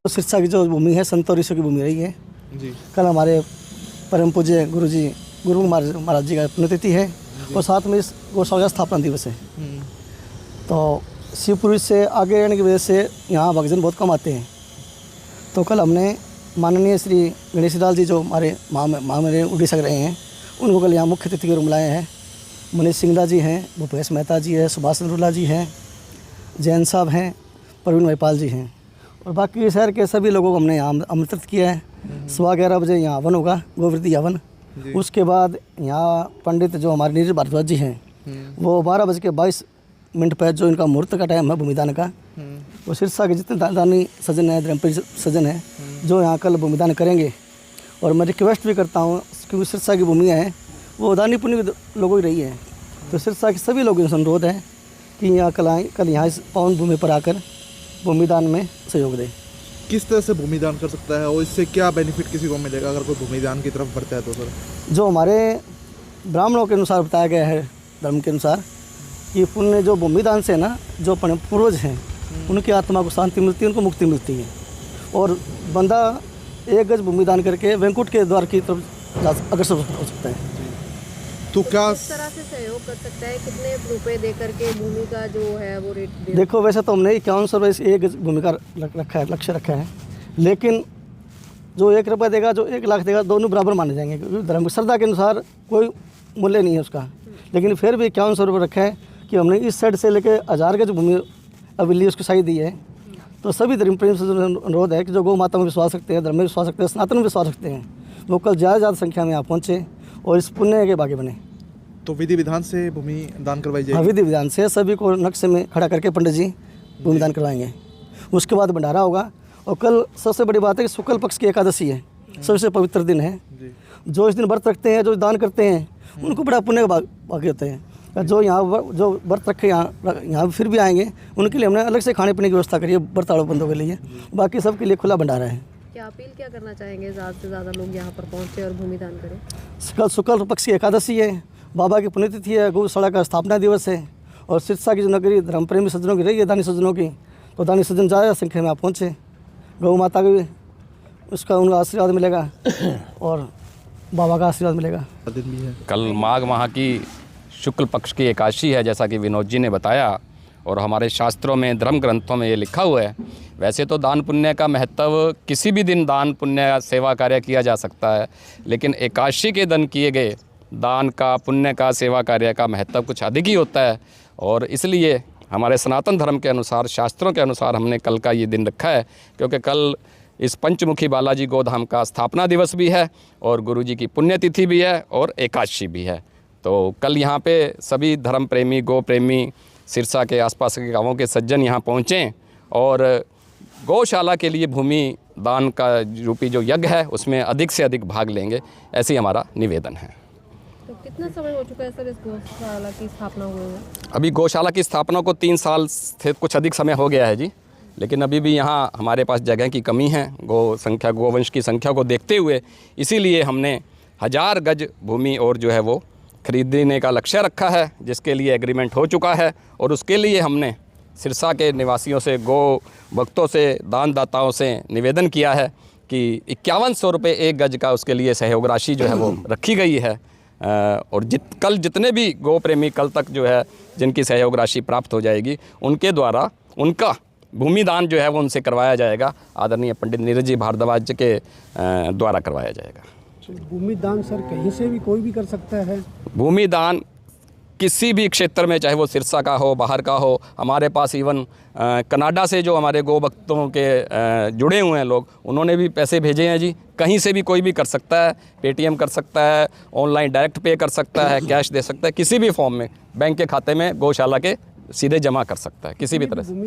सिरसा की जो भूमि है संत और ऋषियों की भूमि रही है जी। कल हमारे परम पूज्य गुरु महाराज जी का पुण्यतिथि है और साथ में इस गौशाला का स्थापना दिवस है। तो शिवपुरी से आगे रहने की वजह से यहाँ भक्तजन बहुत कम आते हैं। तो कल हमने माननीय श्री गणेश लाल जी जो हमारे मेरे उड़ीसा के रहे हैं उनको कल यहाँ मुख्य अतिथि के रूप लाए हैं। मनीष सिंगला जी हैं, भूपेश मेहता जी है, सुभाष चंद्रुला जी हैं, जैन साहब हैं, प्रवीण महिपाल जी हैं और बाकी शहर के सभी लोगों को हमने यहाँ आमंत्रित किया है। 11:15 बजे यहाँ हवन होगा, गोवृद्धि हवन। उसके बाद यहाँ पंडित जो हमारे नीरज भारद्वाज जी हैं वो 12:22 पर जो इनका मुहूर्त का टाइम है भूमिदान का, वो सिरसा के जितने दानी सज्जन हैं, धर्मप्रिय सज्जन हैं जो यहाँ कल भूमिदान करेंगे। और मैं रिक्वेस्ट भी करता हूँ क्योंकि सिरसा की भूमि है वो दानी पुण्य लोगों की रही है, तो सिरसा के सभी लोगों से अनुरोध है कि यहाँ कल यहाँ इस पावन भूमि पर आकर भूमिदान में सहयोग दें। किस तरह से भूमिदान कर सकता है और इससे क्या बेनिफिट किसी को मिलेगा अगर कोई भूमिदान की तरफ बढ़ता है तो सर? जो हमारे ब्राह्मणों के अनुसार बताया गया है धर्म के अनुसार कि पुण्य जो भूमिदान से ना जो अपने पूर्वज हैं उनकी आत्मा को शांति मिलती है, उनको मुक्ति मिलती है और बंदा 1 गज भूमिदान करके वैकुंठ के द्वार की तरफ अग्रसर हो सकता है। तो क्या किस तरह से सहयोग कर सकता है, कितने रुपए दे करके भूमि का जो है वो रेट दे? देखो वैसे तो हमने 51 रुपये से 1 गज भूमि का रखा है, लक्ष्य रखा है, लेकिन जो 1 रुपया देगा जो 1 लाख देगा दोनों बराबर माने जाएंगे क्योंकि धर्म श्रद्धा के अनुसार कोई मूल्य नहीं है उसका। लेकिन फिर भी 51 रुपये रखा है कि हमने इस साइड से लेकर 1000 गज भूमि अविली उसकी साइड दी है। तो सभी धर्म प्रेम से अनुरोध है कि जो गौ माता में विश्वास रखते हैं, धर्म में विश्वास रखते हैं, सनातन में विश्वास रखते हैं, वो कल ज़्यादा संख्या में यहाँ पहुँचे और इस पुण्य के भागी बने। तो विधि विधान से भूमि दान करवाई जाएगी? हाँ, विधि विधान से सभी को नक्शे में खड़ा करके पंडित जी भूमिदान करवाएंगे। उसके बाद भंडारा होगा और कल सबसे बड़ी बात है कि शुक्ल पक्ष की एकादशी है, सबसे पवित्र दिन है। जो इस दिन व्रत रखते हैं, जो दान करते हैं उनको बड़ा पुण्य का भाग्य होते हैं। जो यहाँ जो व्रत रखे यहाँ फिर भी आएंगे उनके लिए हमने अलग से खाने पीने की व्यवस्था करी है व्रताड़ु बंदों के लिए, बाकी सबके लिए खुला भंडारा है। क्या अपील क्या करना चाहेंगे ज़्यादा से ज़्यादा लोग यहाँ पर पहुँचे और भूमिदान करें? कल शुक्ल पक्ष की एकादशी है, बाबा की पुण्यतिथि है, गौशाला का स्थापना दिवस है और सिरसा की जो नगरी धर्म प्रेमी सज्जनों की रही है दानी सज्जनों की, तो दानी सज्जन ज़्यादा संख्या में आप पहुँचे, गौ माता की उसका उनका आशीर्वाद मिलेगा और बाबा का आशीर्वाद मिलेगा। कल माघ माह की शुक्ल पक्ष की एकादशी है जैसा कि विनोद जी ने बताया और हमारे शास्त्रों में धर्म ग्रंथों में ये लिखा हुआ है। वैसे तो दान पुण्य का महत्व किसी भी दिन दान पुण्य सेवा कार्य किया जा सकता है, लेकिन एकादशी के दिन किए गए दान का पुण्य का सेवा कार्य का महत्व कुछ अधिक ही होता है और इसलिए हमारे सनातन धर्म के अनुसार शास्त्रों के अनुसार हमने कल का ये दिन रखा है क्योंकि कल इस पंचमुखी बालाजी गोधाम का स्थापना दिवस भी है और गुरुजी की पुण्यतिथि भी है और एकादशी भी है। तो कल यहाँ पे सभी धर्म प्रेमी गौ प्रेमी सिरसा के आसपास के गांवों के सज्जन यहाँ पहुँचें और गौशाला के लिए भूमि दान का रूपी जो यज्ञ है उसमें अधिक से अधिक भाग लेंगे, ऐसी हमारा निवेदन है। तो कितना समय हो चुका है सर इस गौशाला की स्थापना हुए हुए? अभी गौशाला की स्थापना को 3 साल से कुछ अधिक समय हो गया है जी, लेकिन अभी भी यहाँ हमारे पास जगह की कमी है गोवंश की संख्या को देखते हुए, इसीलिए हमने 1000 गज भूमि और जो है वो खरीदने का लक्ष्य रखा है जिसके लिए एग्रीमेंट हो चुका है और उसके लिए हमने सिरसा के निवासियों से गौ भक्तों से दानदाताओं से निवेदन किया है कि 5100 रुपये 1 गज का उसके लिए सहयोग राशि जो है वो रखी गई है और कल जितने भी गौ प्रेमी कल तक जो है जिनकी सहयोग राशि प्राप्त हो जाएगी उनके द्वारा उनका भूमिदान जो है वो उनसे करवाया जाएगा, आदरणीय पंडित नीरज जी भारद्वाज के द्वारा करवाया जाएगा। भूमिदान सर कहीं से भी कोई भी कर सकता है? भूमिदान किसी भी क्षेत्र में, चाहे वो सिरसा का हो बाहर का हो, हमारे पास इवन कनाडा से जो हमारे गौ भक्तों के जुड़े हुए हैं लोग, उन्होंने भी पैसे भेजे हैं जी। कहीं से भी कोई भी कर सकता है, पेटीएम कर सकता है, ऑनलाइन डायरेक्ट पे कर सकता है, कैश दे सकता है, किसी भी फॉर्म में बैंक के खाते में गौशाला के सीधे जमा कर सकता है किसी भी तरह से।